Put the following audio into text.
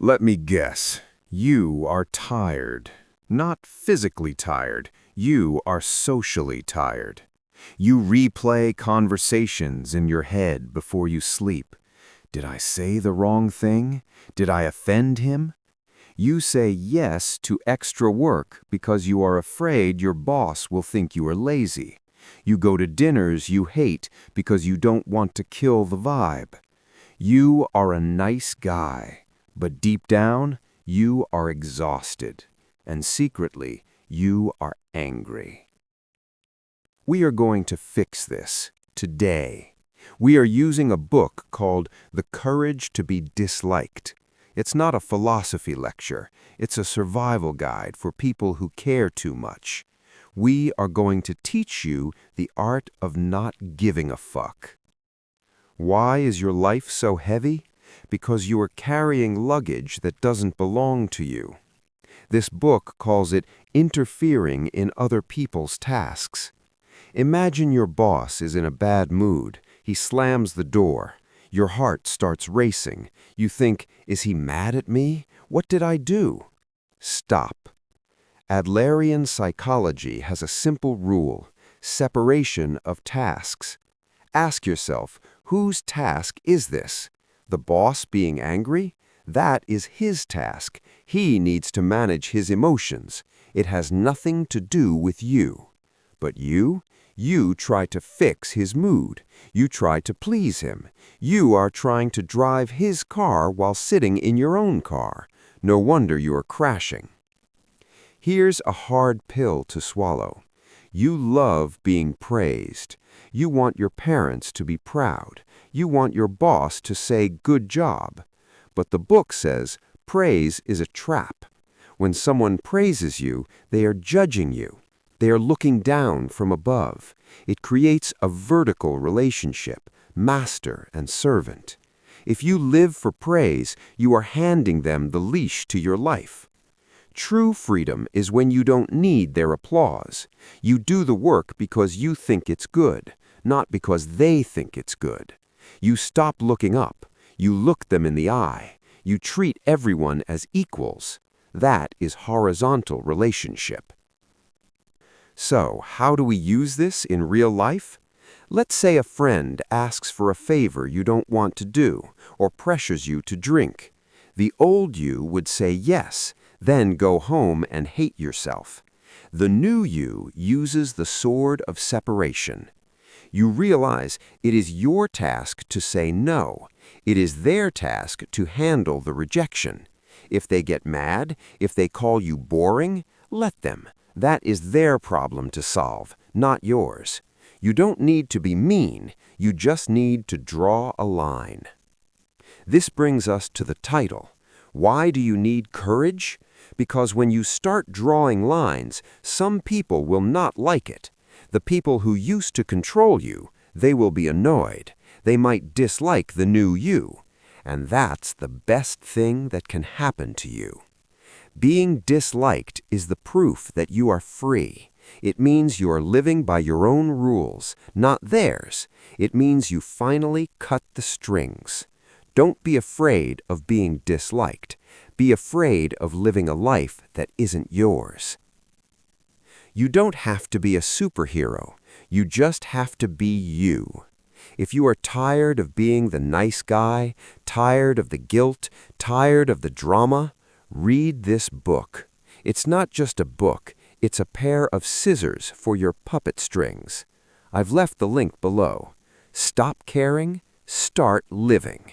Let me guess. You are tired. Not physically tired. You are socially tired. You replay conversations in your head before you sleep. Did I say the wrong thing? Did I offend him? You say yes to extra work because you are afraid your boss will think you are lazy. You go to dinners you hate because you don't want to kill the vibe. You are a nice guy, but deep down, you are exhausted, and secretly, you are angry. We are going to fix this today. We are using a book called The Courage to be Disliked. It's not a philosophy lecture. It's a survival guide for people who care too much. We are going to teach you the art of not giving a fuck. Why is your life so heavy? Because you are carrying luggage that doesn't belong to you. This book calls it interfering in other people's tasks. Imagine your boss is in a bad mood. He slams the door. Your heart starts racing. You think, is he mad at me? What did I do? Stop. Adlerian Psychology has a simple rule: separation of tasks. Ask yourself, whose task is this? The boss being angry? That is his task. He needs to manage his emotions. It has nothing to do with you. But you try to fix his mood. You try to please him. You are trying to drive his car while sitting in your own car. No wonder you are crashing. Here's a hard pill to swallow. You love being praised. You want your parents to be proud. You want your boss to say, "Good job." But the book says praise is a trap. When someone praises you, they are judging you. They are looking down from above. It creates a vertical relationship, master and servant. If you live for praise, you are handing them the leash to your life. True freedom is when you don't need their applause. You do the work because you think it's good, not because they think it's good. You stop looking up. You look them in the eye. You treat everyone as equals. That is horizontal relationship. So, how do we use this in real life? Let's say a friend asks for a favor you don't want to do, or pressures you to drink. The old you would say yes, then go home and hate yourself. The new you uses the sword of separation. You realize it is your task to say no. It is their task to handle the rejection. If they get mad, if they call you boring, let them. That is their problem to solve, not yours. You don't need to be mean. You just need to draw a line. This brings us to the title. Why do you need courage? Because when you start drawing lines, some people will not like it. The people who used to control you, they will be annoyed. They might dislike the new you. And that's the best thing that can happen to you. Being disliked is the proof that you are free. It means you are living by your own rules, not theirs. It means you finally cut the strings. Don't be afraid of being disliked. Be afraid of living a life that isn't yours. You don't have to be a superhero. You just have to be you. If you are tired of being the nice guy, tired of the guilt, tired of the drama, read this book. It's not just a book. It's a pair of scissors for your puppet strings. I've left the link below. Stop caring, start living.